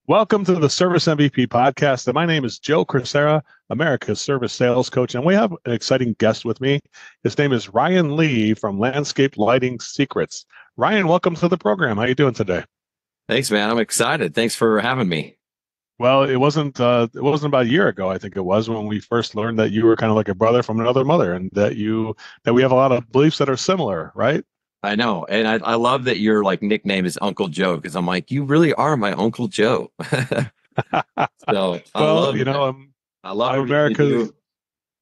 Welcome to the Service MVP podcast. And my name is Joe Crisara, America's service sales coach. And we have an exciting guest with me. His name is Ryan Lee from Landscape Lighting Secrets. Ryan, welcome to the program. How are you doing today? Thanks, man. I'm excited. Thanks for having me. Well, it wasn't about a year ago, I think it was, when we first learned that you were kind of like a brother from another mother, and that we have a lot of beliefs that are similar, right? I know. And I love that your nickname is Uncle Joe because I'm like, you really are my Uncle Joe. So I Well, love it, man. I love I'm everything you do.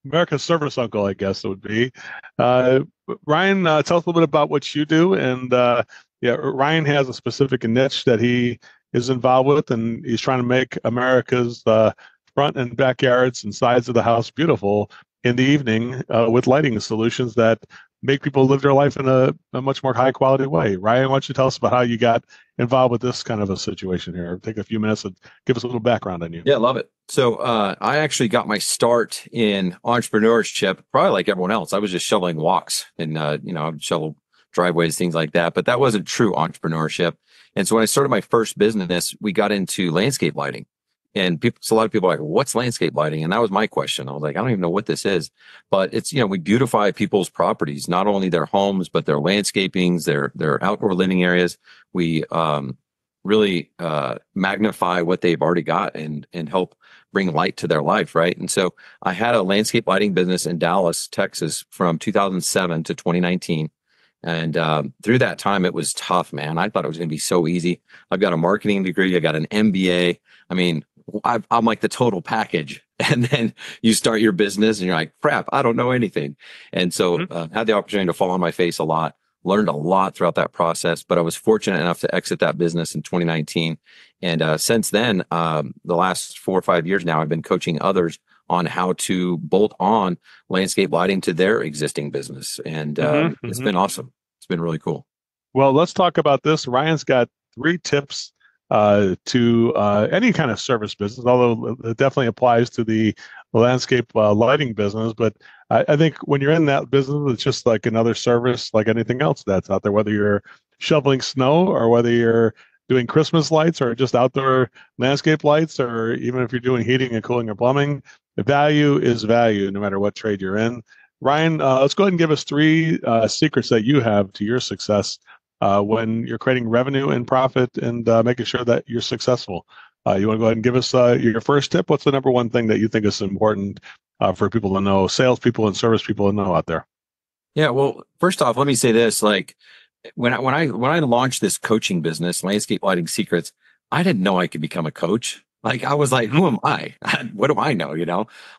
America's service uncle, I guess it would be. Uh, Ryan, tell us a little bit about what you do. And yeah, Ryan has a specific niche that he is involved with, and he's trying to make America's front and backyards and sides of the house beautiful in the evening with lighting solutions that make people live their life in a much more high quality way. Ryan, why don't you tell us about how you got involved with this kind of a situation here? Take a few minutes and give us a little background on you. Yeah, love it. So I actually got my start in entrepreneurship, probably like everyone else. I was just shoveling walks and, I would shovel driveways, things like that. But that wasn't true entrepreneurship. And so when I started my first business, we got into landscape lighting. And people, so a lot of people are like, what's landscape lighting? And that was my question. I was like, I don't even know what this is, but it's, we beautify people's properties, not only their homes, but their landscapings, their outdoor living areas. We, really, magnify what they've already got and help bring light to their life. Right. And so I had a landscape lighting business in Dallas, Texas from 2007 to 2019. And through that time, it was tough, man. I thought it was going to be so easy. I've got a marketing degree. I got an MBA. I mean, I'm like the total package. And then you start your business and you're like, crap, I don't know anything. And so had the opportunity to fall on my face a lot, learned a lot throughout that process. But I was fortunate enough to exit that business in 2019. And since then, the last 4 or 5 years now, I've been coaching others on how to bolt on landscape lighting to their existing business. And hmm it's hmm been awesome. It's been really cool. Well, let's talk about this. Ryan's got three tips to any kind of service business, although it definitely applies to the landscape lighting business. But I think when you're in that business, it's just like another service, like anything else that's out there, whether you're shoveling snow or whether you're doing Christmas lights or just outdoor landscape lights, or even if you're doing heating and cooling or plumbing, the value is value no matter what trade you're in. Ryan, let's go ahead and give us three secrets that you have to your success when you're creating revenue and profit and making sure that you're successful. You want to go ahead and give us your first tip? What's the number one thing that you think is important for people to know, salespeople and service people to know out there? Yeah. Well, first off, let me say this, like when I launched this coaching business, Landscape Lighting Secrets, I didn't know I could become a coach. Like I was like, who am I? What do I know?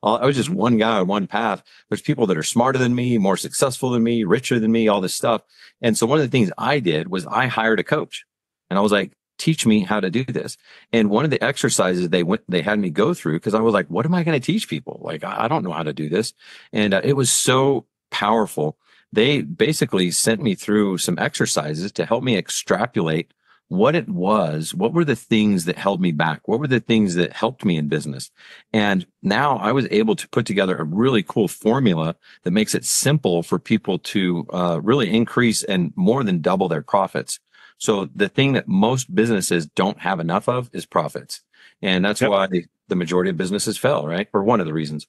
I was just Mhm. one guy on one path. There's people that are smarter than me, more successful than me, richer than me, all this stuff. And so one of the things I did was I hired a coach and I was like, teach me how to do this. And one of the exercises they had me go through, because I was like, what am I going to teach people? Like, I don't know how to do this. And it was so powerful. They basically sent me through some exercises to help me extrapolate what it was, what were the things that held me back, what were the things that helped me in business. And now I was able to put together a really cool formula that makes it simple for people to really increase and more than double their profits. So the thing that most businesses don't have enough of is profits. And that's Yep. why the majority of businesses fail, right? Or one of the reasons.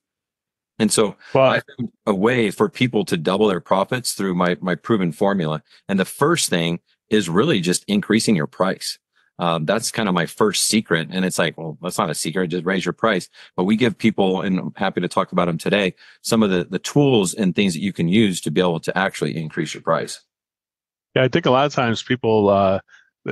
And so Well, I found a way for people to double their profits through my proven formula. And the first thing is really just increasing your price. That's kind of my first secret. And it's like, well, that's not a secret, just raise your price. But we give people, and I'm happy to talk about them today, some of the tools and things that you can use to be able to actually increase your price. yeah, I think a lot of times people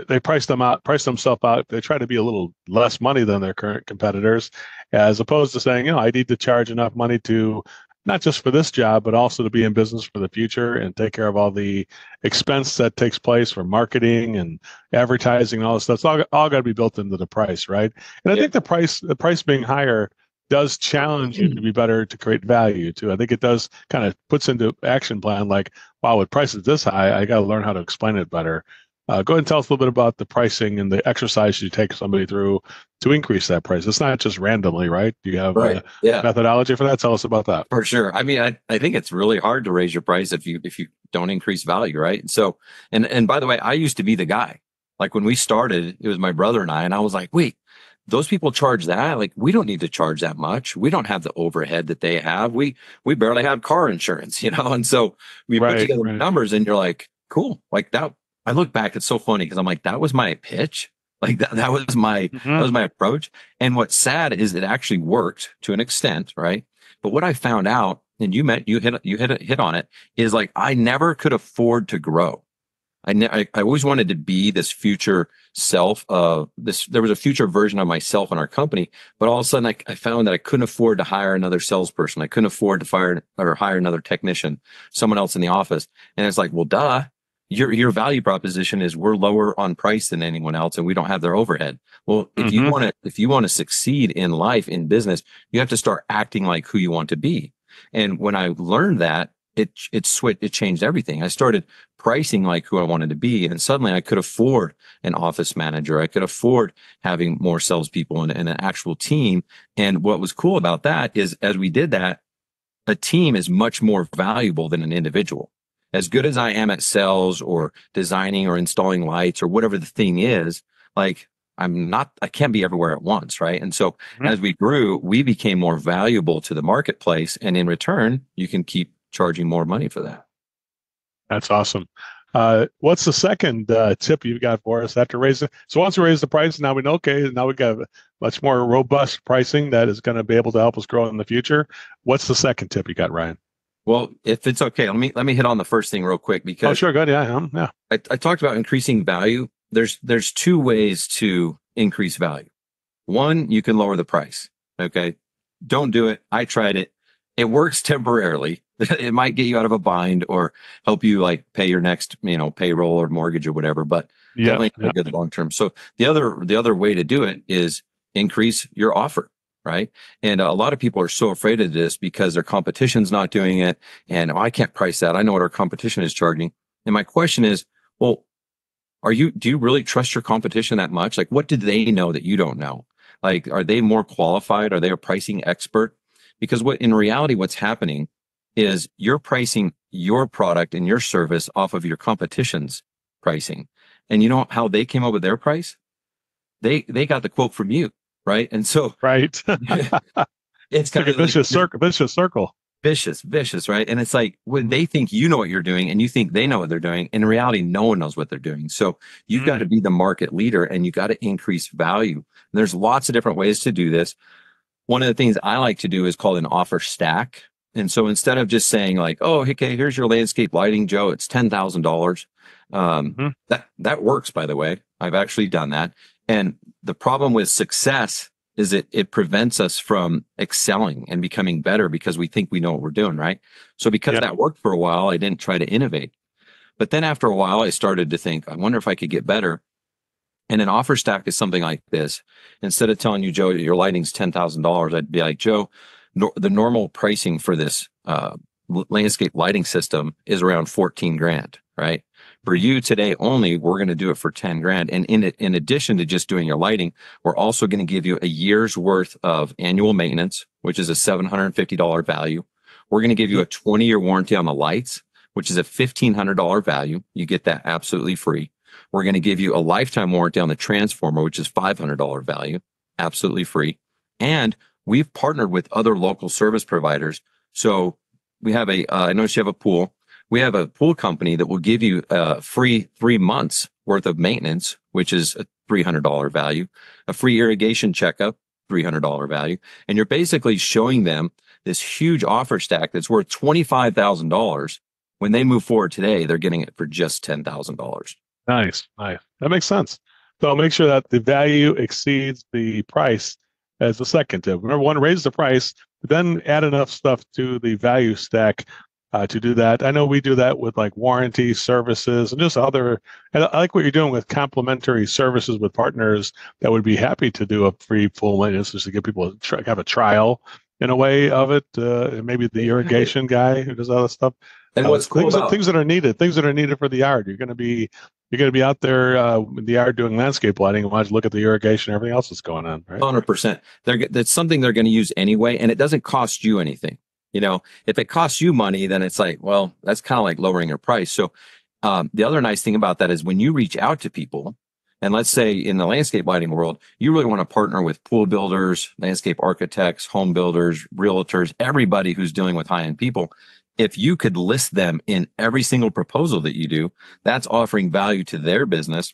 they price themselves out. They try to be a little less money than their current competitors, as opposed to saying, I need to charge enough money to not just for this job, but also to be in business for the future and take care of all the expense that takes place for marketing and advertising and all this stuff. It's all got to be built into the price, right? And I Yeah. think the price being higher does challenge you to be better to create value too. I think it does kind of puts into action plan like, wow, with prices this high, I got to learn how to explain it better. Go ahead and tell us a little bit about the pricing and the exercise you take somebody through to increase that price. It's not just randomly, right? Do you have Right. a Yeah. methodology for that? Tell us about that. For sure. I mean, I think it's really hard to raise your price if you don't increase value, right? So, and by the way, I used to be the guy. Like when we started, it was my brother and I was like, wait, those people charge that? Like, we don't need to charge that much. We don't have the overhead that they have. We barely have car insurance, you know? And so we put Right, together the right. numbers and you're like, cool. Like that, I look back, it's so funny because I'm like, that was my pitch. Like that was that Hmm. was my approach. And what's sad is it actually worked to an extent, right? But what I found out, and you hit on it, is like I never could afford to grow. I always wanted to be this future self of this. There was a future version of myself in our company, but all of a sudden I found that I couldn't afford to hire another salesperson. I couldn't afford to fire or hire another technician, someone else in the office. And it's like, well, duh. Your value proposition is we're lower on price than anyone else, and we don't have their overhead. Well, Hmm. if you want to succeed in life, in business, you have to start acting like who you want to be. And when I learned that, it changed everything. I started pricing like who I wanted to be. And suddenly I could afford an office manager. I could afford having more salespeople and an actual team. And what was cool about that is as we did that, a team is much more valuable than an individual. As good as I am at sales or designing or installing lights or whatever the thing is, like I can't be everywhere at once. Right. And so Hmm. as we grew, we became more valuable to the marketplace. And in return, you can keep charging more money for that. That's awesome. What's the second tip you've got for us after raising? So once we raise the price, now we know, okay, now we got much more robust pricing that is going to be able to help us grow in the future. What's the second tip you got, Ryan? Well, if it's okay, let me hit on the first thing real quick Oh, because sure, good. Yeah, yeah. I talked about increasing value. There's two ways to increase value. One, you can lower the price. Okay. Don't do it. I tried it. It works temporarily. It might get you out of a bind or help you like pay your next, payroll or mortgage or whatever, but Yeah, definitely yeah. not good long term. So the other way to do it is increase your offer, right? And a lot of people are so afraid of this because their competition's not doing it. And I can't price that. I know what our competition is charging. And my question is, well, do you really trust your competition that much? Like, what did they know that you don't know? Like, are they more qualified? Are they a pricing expert? Because in reality, what's happening is you're pricing your product and your service off of your competition's pricing. And you know how they came up with their price? They got the quote from you, right? And so Right. it's It's like kind a of like vicious circle. Vicious circle. vicious, right? And it's like when Mhm. they think you know what you're doing and you think they know what they're doing, in reality, no one knows what they're doing. So you've got Mm. to be the market leader and you got to increase value. And there's lots of different ways to do this. One of the things I like to do is called an offer stack. And so instead of just saying like, oh, okay, here's your landscape lighting, Joe, it's $10,000. Mhm. That works, by the way. I've actually done that. And the problem with success is it prevents us from excelling and becoming better because we think we know what we're doing, right? So because Yeah. that worked for a while, I didn't try to innovate. But then after a while, I started to think, I wonder if I could get better. And an offer stack is something like this. Instead of telling you, Joe, your lighting's $10,000, I'd be like, Joe, the normal pricing for this landscape lighting system is around 14 grand, right? For you today only, we're going to do it for 10 grand. And in addition to just doing your lighting, we're also going to give you a year's worth of annual maintenance, which is a $750 value. We're going to give you Mhm. a 20-year warranty on the lights, which is a $1,500 value. You get that absolutely free. We're going to give you a lifetime warranty on the transformer, which is $500 value, absolutely free. And we've partnered with other local service providers. So we have I noticed you have a pool. We have a pool company that will give you a free 3 months worth of maintenance, which is a $300 value, a free irrigation checkup, $300 value. And you're basically showing them this huge offer stack that's worth $25,000. When they move forward today, they're getting it for just $10,000. Nice, nice. That makes sense. So make sure that the value exceeds the price as the second tip. Remember, one, raise the price, but then add enough stuff to the value stack to do that. I know we do that with like warranty services and just other. And I like what you're doing with complementary services with partners that would be happy to do a free full maintenance just to give people have a trial in a way of it. Maybe the irrigation guy who does all that stuff. And what's cool Things about that are needed, things that are needed for the yard. You're going to be out there in the yard doing landscape lighting and watch, look at the irrigation, everything else that's going on, right? 100%. That's something they're going to use anyway, and it doesn't cost you anything. If it costs you money, then it's like, well, that's kind of like lowering your price. So the other nice thing about that is when you reach out to people, And let's say in the landscape lighting world, you really want to partner with pool builders, landscape architects, home builders, realtors, everybody who's dealing with high-end people. If you could list them in every single proposal that you do, that's offering value to their business,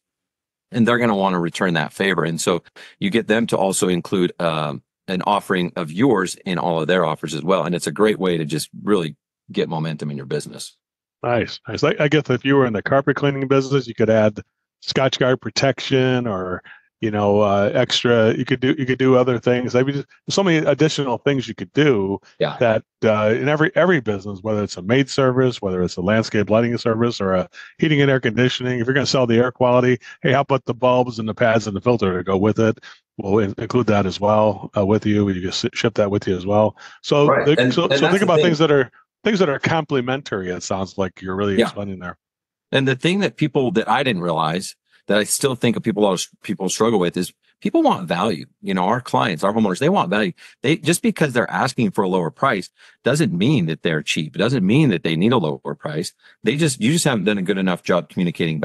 and they're going to want to return that favor. And so you get them to also include an offering of yours in all of their offers as well. And it's a great way to just really get momentum in your business. Nice. Nice. I guess if you were in the carpet cleaning business, you could add Scotch Guard protection, or extra. You could do other things. I mean, there's so many additional things you could do. Yeah. That in every business, whether it's a maid service, whether it's a landscape lighting service, or a heating and air conditioning, if you're going to sell the air quality, hey, how about the bulbs and the pads and the filter to go with it? We'll include that as well with you. You can ship that with you as well. So Right. so think about things that are complementary. It sounds like you're really explaining there. And the thing that I didn't realize, that I still think people struggle with, is people want value. Our clients, our homeowners, they want value. They, just because they're asking for a lower price doesn't mean that they're cheap. It doesn't mean that they need a lower price. You just haven't done a good enough job communicating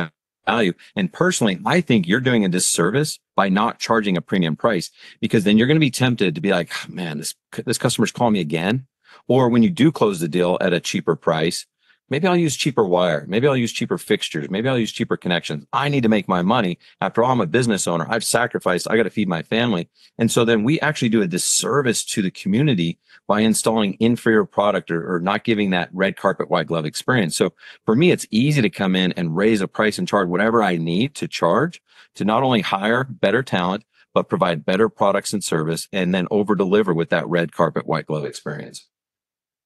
value. And personally, I think you're doing a disservice by not charging a premium price, because then you're going to be tempted to be like, oh, man, this customer's calling me again. Or when you do close the deal at a cheaper price, maybe I'll use cheaper wire. Maybe I'll use cheaper fixtures. Maybe I'll use cheaper connections. I need to make my money. After all, I'm a business owner. I've sacrificed. I got to feed my family. And so then we actually do a disservice to the community by installing inferior product or not giving that red carpet, white glove experience. So for me, it's easy to come in and raise a price and charge whatever I need to charge to not only hire better talent, but provide better products and service, and then over deliver with that red carpet, white glove experience.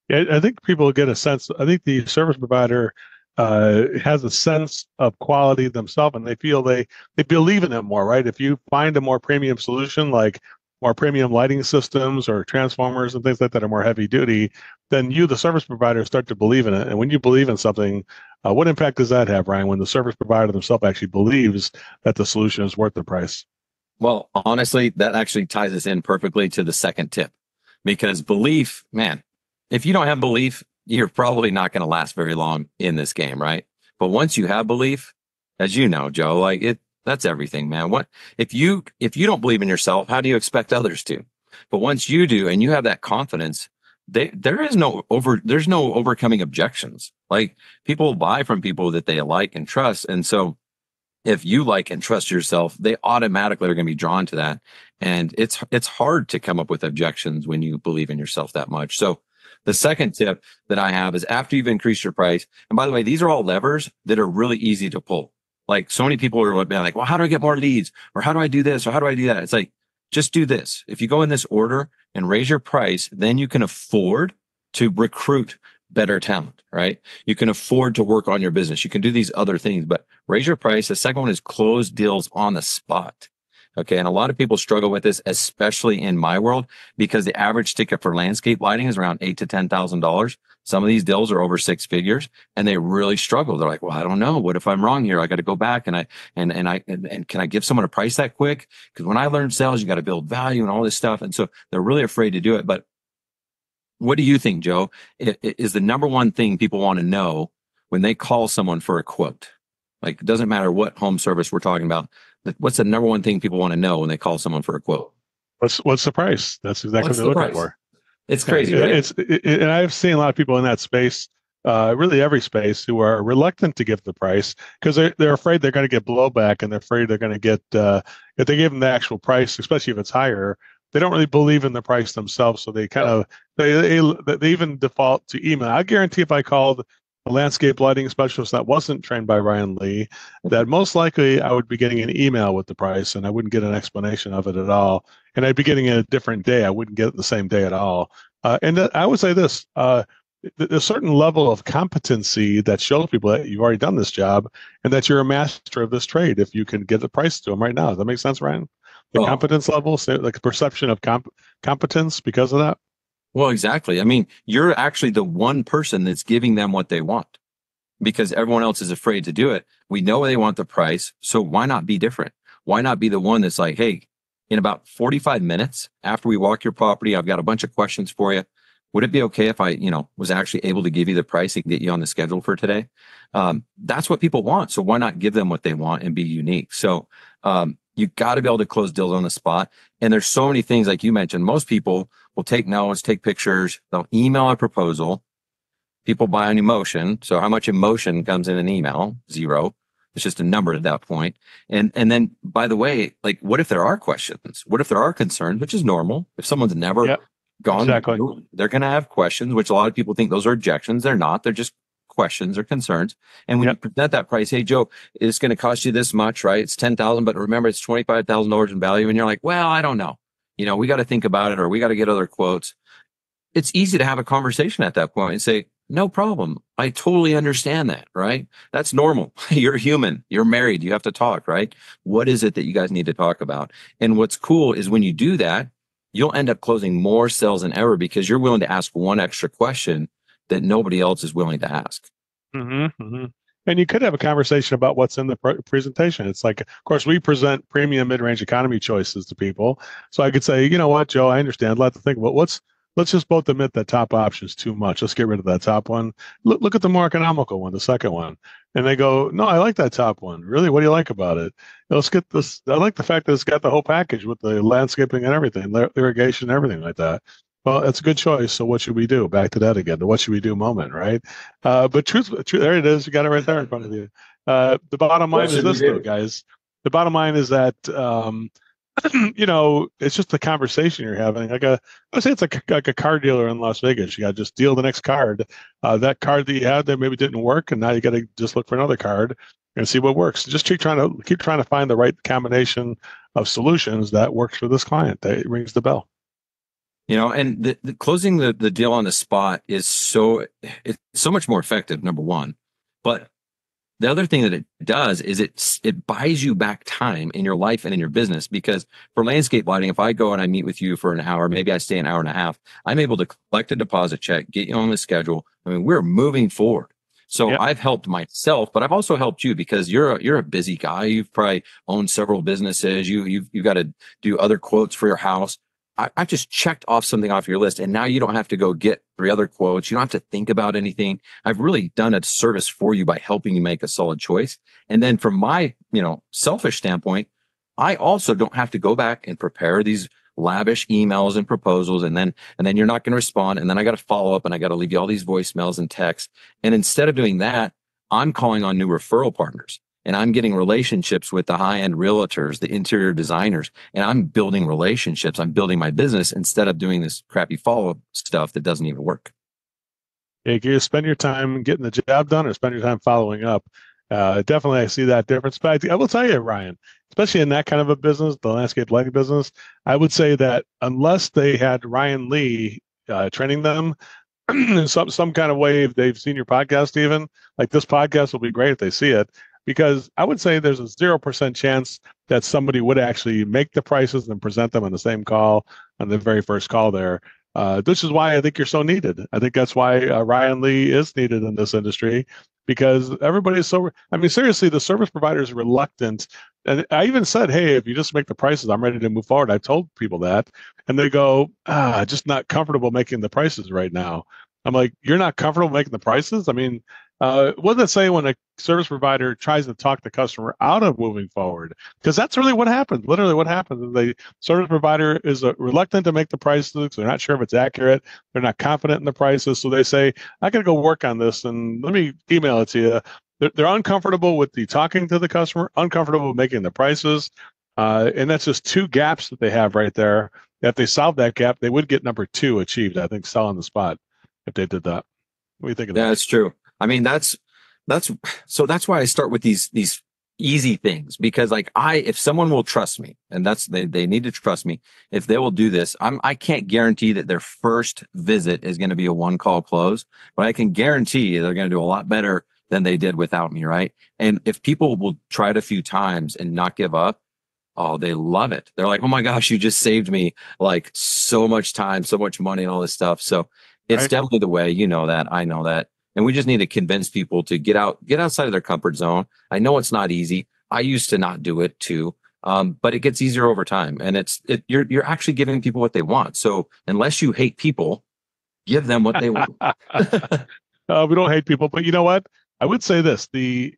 Yeah, I think people get a sense. I think the service provider has a sense of quality themselves, and they feel they believe in it more, right? If you find a more premium solution, like more premium lighting systems or transformers and things like that are more heavy duty, then you, the service provider, start to believe in it. And when you believe in something, what impact does that have, Ryan, when the service provider themselves actually believes that the solution is worth the price? Well, honestly, that actually ties us in perfectly to the second tip, because belief, man, if you don't have belief, you're probably not going to last very long in this game, right? But once you have belief, as you know, Joe, that's everything, man. If you don't believe in yourself, how do you expect others to? But once you do, and you have that confidence, there's no overcoming objections. Like, people buy from people that they like and trust. And so if you like and trust yourself, they automatically are going to be drawn to that. And it's hard to come up with objections when you believe in yourself that much. So the second tip that I have is, after you've increased your price, and by the way, these are all levers that are really easy to pull. Like, so many people are like, well, how do I get more leads? Or how do I do this? Or how do I do that? It's like, just do this. If you go in this order and raise your price, then you can afford to recruit better talent, right? You can afford to work on your business. You can do these other things, but raise your price. The second one is close deals on the spot. Okay. And a lot of people struggle with this, especially in my world, because the average ticket for landscape lighting is around $8,000 to $10,000. Some of these deals are over six figures, and they really struggle. They're like, well, I don't know. What if I'm wrong here? I got to go back and can I give someone a price that quick? Because when I learned sales, you got to build value and all this stuff. And so they're really afraid to do it. But what do you think, Joe, is the number one thing people want to know when they call someone for a quote? Like, it doesn't matter what home service we're talking about. What's the number one thing people want to know when they call someone for a quote? What's the price? That's exactly what they're looking for. It's crazy, right? And I've seen a lot of people in that space, really every space, who are reluctant to give the price because they're afraid they're going to get blowback, and they're afraid they're going to get, if they give them the actual price, especially if it's higher, they don't really believe in the price themselves. So they kind of, they even default to email. I guarantee if I called a landscape lighting specialist that wasn't trained by Ryan Lee, that most likely I would be getting an email with the price, and I wouldn't get an explanation of it at all. And I'd be getting it a different day. I wouldn't get it the same day at all. And I would say this, there's a certain level of competency that shows people that you've already done this job and that you're a master of this trade if you can get the price to them right now. Does that make sense, Ryan? The competence level, so like perception of competence because of that? Well, exactly. I mean, you're actually the one person that's giving them what they want, because everyone else is afraid to do it. We know they want the price, so why not be different? Why not be the one that's like, hey, in about 45 minutes after we walk your property, I've got a bunch of questions for you. Would it be okay if I, was actually able to give you the price and get you on the schedule for today? That's what people want. So why not give them what they want and be unique? So you got to be able to close deals on the spot. And there's so many things, like you mentioned. Most people will take notes, take pictures, they'll email a proposal. People buy on emotion. So how much emotion comes in an email? Zero. It's just a number at that point. And then, by the way, like, what if there are questions? What if there are concerns, which is normal? If someone's never gone, exactly. they're going to have questions, which a lot of people think those are objections. They're not. They're just questions or concerns. And when you present that price, hey, Joe, it's going to cost you this much, right? It's $10,000, but remember, it's $25,000 in value. And you're like, well, I don't know. We got to think about it, or we got to get other quotes. It's easy to have a conversation at that point and say, no problem. I totally understand that, right? That's normal. You're human. You're married. You have to talk, right? What is it that you guys need to talk about? And what's cool is when you do that, you'll end up closing more sales than ever because you're willing to ask one extra question that nobody else is willing to ask. Mm-hmm, mm-hmm. And you could have a conversation about what's in the presentation. It's like, of course, we present premium mid-range economy choices to people. So I could say, you know what, Joe, I understand. Let's think about let's just both admit that top option is too much. Let's get rid of that top one. Look at the more economical one, the second one. And they go, no, I like that top one. Really? What do you like about it? Let's get this. I like the fact that it's got the whole package with the landscaping and everything, irrigation, everything like that. Well, it's a good choice. So what should we do? Back to that again. The what should we do moment, right? But truth, there it is. You got it right there in front of you. The bottom line is this, though, guys. The bottom line is that it's just the conversation you're having. I would say it's like a car dealer in Las Vegas. You got to just deal the next card. That card that you had that maybe didn't work, and now you got to just look for another card and see what works. Just keep trying to find the right combination of solutions that works for this client. That rings the bell. And the closing the deal on the spot is it's so much more effective, number one. But the other thing that it does is it buys you back time in your life and in your business, because for landscape lighting, if I go and I meet with you for an hour, maybe I stay an hour and a half, I'm able to collect a deposit check, get you on the schedule. I mean, we're moving forward. So I've helped myself, but I've also helped you because you're a busy guy. You've probably owned several businesses. You've got to do other quotes for your house. I've just checked off something off your list, and now you don't have to go get 3 other quotes. You don't have to think about anything. I've really done a service for you by helping you make a solid choice. And then from my, selfish standpoint, I also don't have to go back and prepare these lavish emails and proposals. And then you're not going to respond. And then I got to follow up, and I got to leave you all these voicemails and texts. And instead of doing that, I'm calling on new referral partners. And I'm getting relationships with the high-end realtors, the interior designers, and I'm building relationships. I'm building my business instead of doing this crappy follow-up stuff that doesn't even work. You can spend your time getting the job done or spend your time following up. Definitely, I see that difference. But I will tell you, Ryan, especially in that kind of a business, the landscape lighting business, I would say that unless they had Ryan Lee training them in some kind of way, if they've seen your podcast, even like this podcast will be great if they see it. Because I would say there's a 0% chance that somebody would actually make the prices and present them on the same call on the very first call there. This is why I think you're so needed. I think that's why Ryan Lee is needed in this industry, because everybody is seriously, the service provider is reluctant. And I even said, hey, if you just make the prices, I'm ready to move forward. I told people that. And they go, just not comfortable making the prices right now. I'm like, you're not comfortable making the prices? I mean, what does it say when a service provider tries to talk the customer out of moving forward? Because that's really what happens. Literally what happens is the service provider is reluctant to make the prices. So they're not sure if it's accurate. They're not confident in the prices. So they say, I got to go work on this and let me email it to you. They're uncomfortable with the talking to the customer, uncomfortable with making the prices. And that's just 2 gaps that they have right there. If they solve that gap, they would get number 2 achieved, I think, selling the spot if they did that. What do you think of that? Yeah, that's true. I mean, that's why I start with these easy things, because if someone will trust me, and they need to trust me, if they will do this, I can't guarantee that their first visit is going to be a 1-call close, but I can guarantee they're going to do a lot better than they did without me. Right. And if people will try it a few times and not give up, oh, they love it. They're like, oh my gosh, you just saved me like so much time, so much money and all this stuff. So it's definitely the way. You know that. I know that. And we just need to convince people to get outside of their comfort zone. I know it's not easy. I used to not do it too. But it gets easier over time, and you're actually giving people what they want. So unless you hate people, Give them what they want. We don't hate people, but you know what? I would say this: the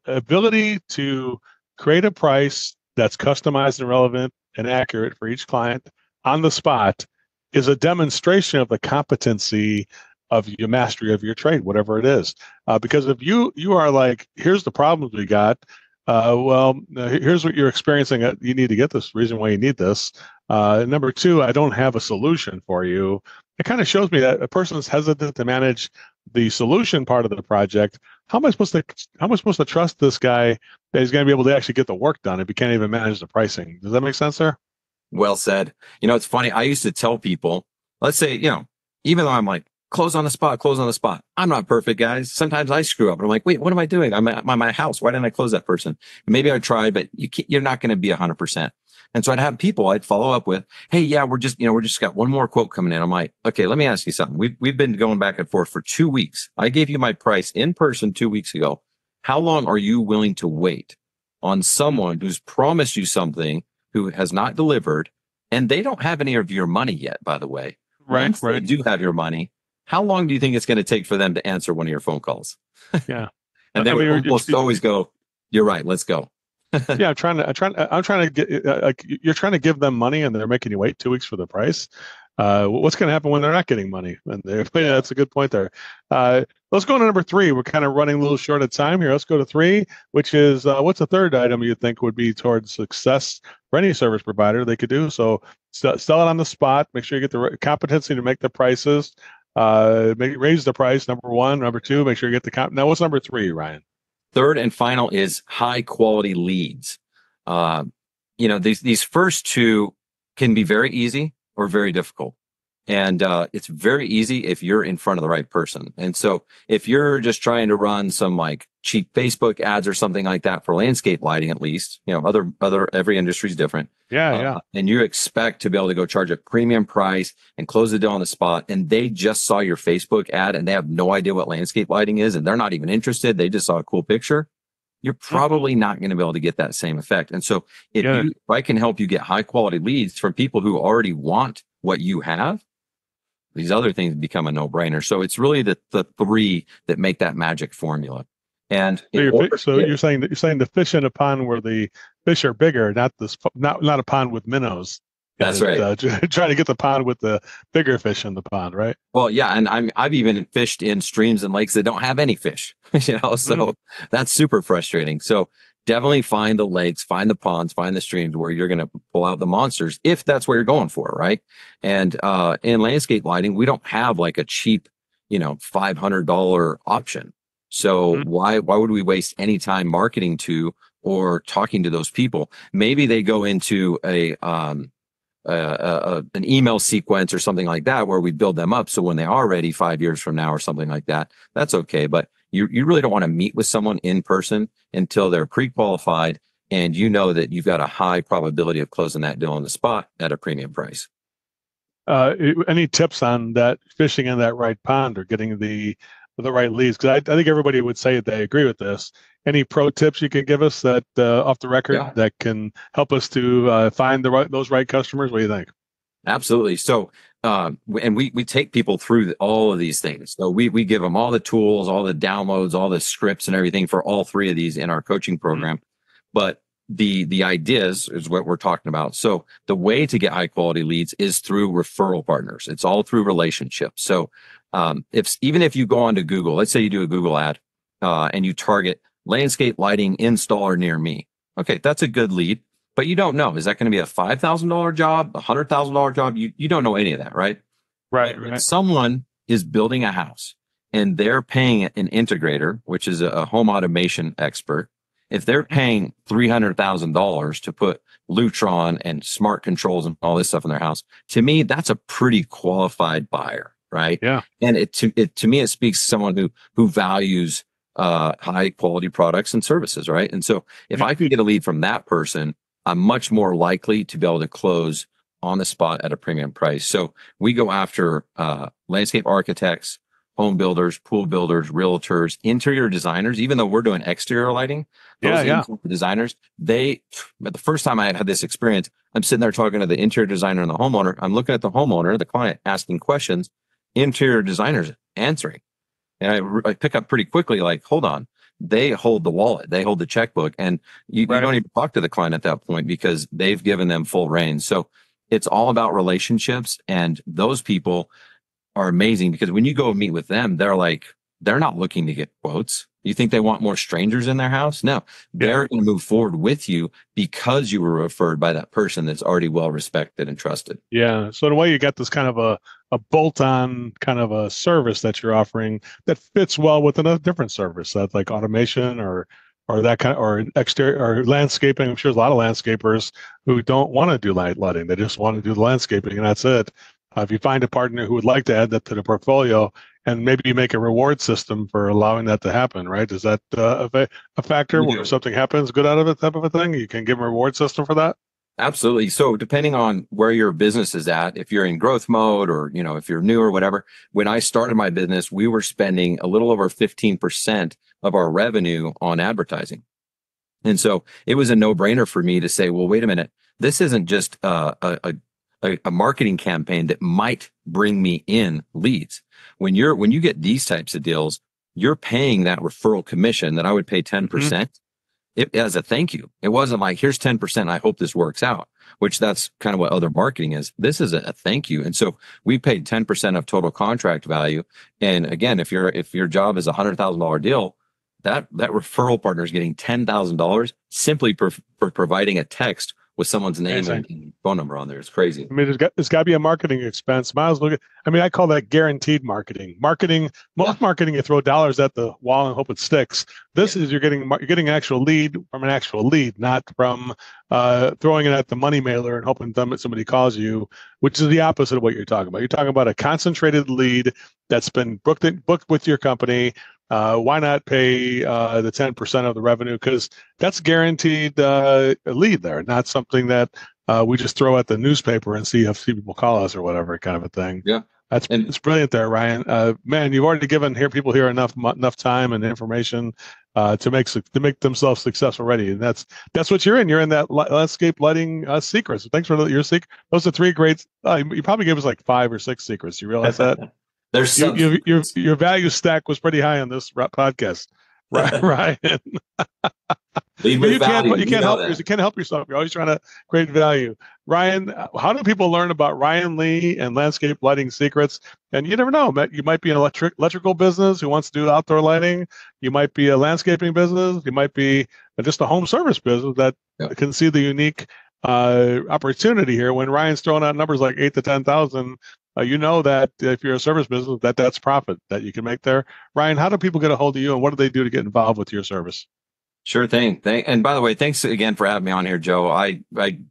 ability to create a price that's customized and relevant and accurate for each client on the spot is a demonstration of the competency of your mastery of your trade, whatever it is. Because if you are like, here's the problems we got. Here's what you're experiencing. You need to get this. Reason why you need this. Number two, I don't have a solution for you. It kind of shows me that a person is hesitant to manage the solution part of the project. How am I supposed to trust this guy that he's going to be able to actually get the work done if he can't even manage the pricing? Does that make sense, sir? Well said. You know, it's funny. I used to tell people, let's say, even though I'm like, close on the spot, close on the spot. I'm not perfect, guys. Sometimes I screw up and I'm like, wait, what am I doing? I'm at my house. Why didn't I close that person? Maybe I tried, but you're not going to be 100%. And so I'd follow up with, hey, yeah, we're just got one more quote coming in. I'm like, okay, let me ask you something. We've been going back and forth for 2 weeks. I gave you my price in person 2 weeks ago. How long are you willing to wait on someone who's promised you something, who has not delivered, and they don't have any of your money yet, by the way? Once they do have your money, how long do you think it's going to take for them to answer one of your phone calls? Yeah. And they would almost always go, you're right, let's go. Yeah, I'm trying to get like you're trying to give them money and they're making you wait 2 weeks for the price. What's going to happen when they're not getting money? And that's a good point there. Let's go to number three. We're kind of running a little short of time here. Let's go to three, which is what's the third item you think would be towards success for any service provider they could do? So sell it on the spot. Make sure you get the competency to make the prices. Raise the price. Number one. Number two. Make sure you get the Now, what's number three, Ryan? Third and final is high quality leads. These first two can be very easy or very difficult. And it's very easy if you're in front of the right person. And so if you're just trying to run some like cheap Facebook ads or something like that for landscape lighting, at least, every industry is different. Yeah. And you expect to be able to go charge a premium price and close the deal on the spot. And they just saw your Facebook ad and they have no idea what landscape lighting is. And they're not even interested. They just saw a cool picture. You're probably not going to be able to get that same effect. And so if I can help you get high quality leads from people who already want what you have, these other things become a no-brainer. So it's really the three that make that magic formula. And you're saying the fish in a pond where the fish are bigger, not a pond with minnows. That's right. Trying to get the pond with the bigger fish in the pond, right? Well, yeah, and I've even fished in streams and lakes that don't have any fish. So that's super frustrating. So definitely find the lakes, find the ponds, find the streams where you're going to pull out the monsters, if that's what you're going for, right? And in landscape lighting, we don't have like a cheap, $500 option. So why would we waste any time marketing to or talking to those people? Maybe they go into an email sequence or something like that where we build them up. So when they are ready 5 years from now or something like that, that's okay. But you really don't want to meet with someone in person until they're pre-qualified and you know that you've got a high probability of closing that deal on the spot at a premium price. Any tips on that, fishing in that right pond or getting the right leads? Because I think everybody would say they agree with this. Any pro tips you can give us that off the record that can help us to find those right customers? What do you think? Absolutely. So, and we take people through all of these things. So we give them all the tools, all the downloads, all the scripts and everything for all three of these in our coaching program. But the ideas is what we're talking about. So the way to get high quality leads is through referral partners. It's all through relationships. So even if you go onto Google, let's say you do a Google ad and you target landscape lighting installer near me. Okay, that's a good lead. But you don't know, is that going to be a $5,000 job, a $100,000 job? You don't know any of that, right? Right. When someone is building a house and they're paying an integrator, which is a home automation expert, if they're paying $300,000 to put Lutron and smart controls and all this stuff in their house, to me, that's a pretty qualified buyer, right? Yeah. And to me, it speaks to someone who values high quality products and services, right? And so if I could get a lead from that person, I'm much more likely to be able to close on the spot at a premium price. So we go after landscape architects, home builders, pool builders, realtors, interior designers. Even though we're doing exterior lighting, those designers, but the first time I had this experience, I'm sitting there talking to the interior designer and the homeowner. I'm looking at the homeowner, the client, asking questions, interior designers answering. And I pick up pretty quickly, like, hold on, they hold the wallet, they hold the checkbook, and you don't even talk to the client at that point because they've given them full reign. So it's all about relationships, and those people are amazing because when you go meet with them, they're not looking to get quotes. You think they want more strangers in their house? No, they're going to move forward with you because you were referred by that person that's already well respected and trusted. Yeah. So in a way, you got this kind of a bolt-on kind of a service that you're offering that fits well with another different service, that's like automation or that kind of, or exterior or landscaping. I'm sure there's a lot of landscapers who don't want to do lighting. They just want to do the landscaping and that's it. If you find a partner who would like to add that to the portfolio, and maybe you make a reward system for allowing that to happen, right? Is that a factor where if something happens good out of it, type of a thing? You can give them a reward system for that? Absolutely. So depending on where your business is at, if you're in growth mode or, if you're new or whatever, when I started my business, we were spending a little over 15% of our revenue on advertising. And so it was a no-brainer for me to say, well, wait a minute, this isn't just a marketing campaign that might bring me in leads. When you get these types of deals, you're paying that referral commission that I would pay 10% as a thank you. It wasn't like, here's 10%. I hope this works out, which that's kind of what other marketing is. This is a thank you. And so we paid 10% of total contract value. And again, if your job is $100,000 deal, that referral partner is getting $10,000 simply for providing a text with someone's name and phone number on there. It's crazy. I mean, there's got to be a marketing expense. Might as well I call that guaranteed marketing. Most marketing, you throw dollars at the wall and hope it sticks. This is you're getting actual lead from an actual lead, not from throwing it at the money mailer and hoping somebody calls you, which is the opposite of what you're talking about. You're talking about a concentrated lead that's been booked with your company. Why not pay the 10% of the revenue? Because that's guaranteed lead there, not something that we just throw at the newspaper and see if people call us or whatever kind of a thing. Yeah, it's brilliant there, Ryan. Man, you've already given people here enough time and information to make themselves successful already, and that's what you're in. You're in that landscape lighting secrets. So thanks for your secret. Those are three great. You probably gave us like 5 or 6 secrets. You realize that? There's your value stack was pretty high on this podcast, right? Ryan. You can't help yourself. You're always trying to create value. Ryan, how do people learn about Ryan Lee and landscape lighting secrets? And you never know, you might be an electrical business who wants to do outdoor lighting. You might be a landscaping business. You might be just a home service business that can see the unique opportunity here. When Ryan's throwing out numbers like 8 to 10,000, you know that if you're a service business, that's profit that you can make there. Ryan, how do people get a hold of you, and what do they do to get involved with your service? Sure thing. And by the way, thanks again for having me on here, Joe. I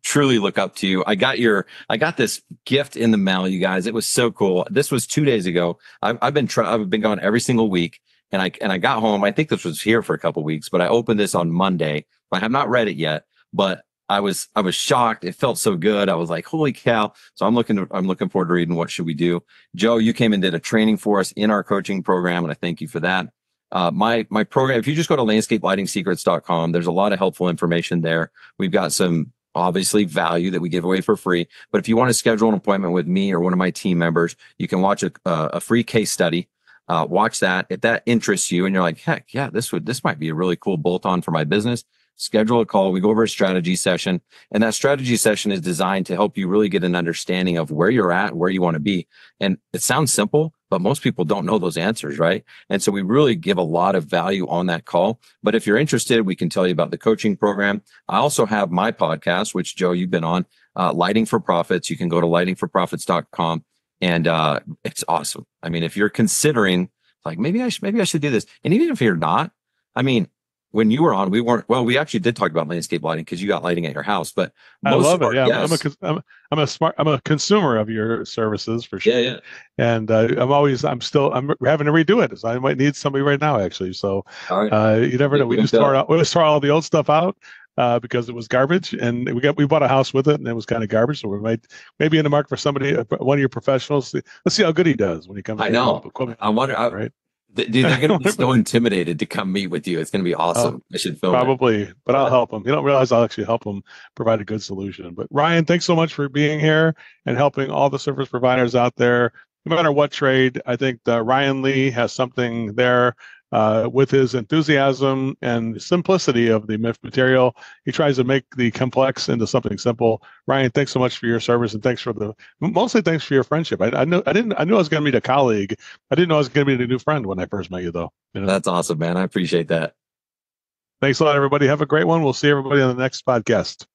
truly look up to you. I got this gift in the mail, you guys. It was so cool. This was 2 days ago. I've been going every single week, and I got home. I think this was here for a couple of weeks, but I opened this on Monday. I have not read it yet, but I was shocked. It felt so good. I was like, holy cow. So I'm looking forward to reading What Should We Do? Joe, you came and did a training for us in our coaching program, and I thank you for that. My program, if you just go to landscapelightingsecrets.com, there's a lot of helpful information there. We've got some obviously value that we give away for free, but if you want to schedule an appointment with me or one of my team members, you can watch a free case study. Watch that. If that interests you and you're like, heck yeah, this might be a really cool bolt-on for my business, schedule a call. We go over a strategy session, and that strategy session is designed to help you really get an understanding of where you're at, where you want to be. And it sounds simple, but most people don't know those answers, right? And so we really give a lot of value on that call. But if you're interested, we can tell you about the coaching program. I also have my podcast, which Joe, you've been on, Lighting for Profits. You can go to lightingforprofits.com, and it's awesome. I mean, if you're considering like, maybe I should do this. And even if you're not, I mean, when you were on, we actually did talk about landscape lighting because you got lighting at your house, but I love it. Yeah. I'm a consumer of your services for sure. Yeah. And I'm having to redo it. So I might need somebody right now, actually. So you never know. We just tore all the old stuff out because it was garbage, and we bought a house with it, and it was kind of garbage. So we might maybe in the market for somebody, one of your professionals. Let's see how good he does when he comes. I know. I wonder. Right. Dude, they're going to be so intimidated to come meet with you. It's going to be awesome. I should film probably, but I'll help them. You don't realize I'll actually help them provide a good solution. But Ryan, thanks so much for being here and helping all the service providers out there no matter what trade, I think Ryan Lee has something there with his enthusiasm and simplicity of the material. He tries to make the complex into something simple. Ryan, thanks so much for your service, and mostly thanks for your friendship. I knew I was going to meet a colleague. I didn't know I was going to meet a new friend when I first met you, though. That's awesome, man. I appreciate that. Thanks a lot, everybody. Have a great one. We'll see everybody on the next podcast.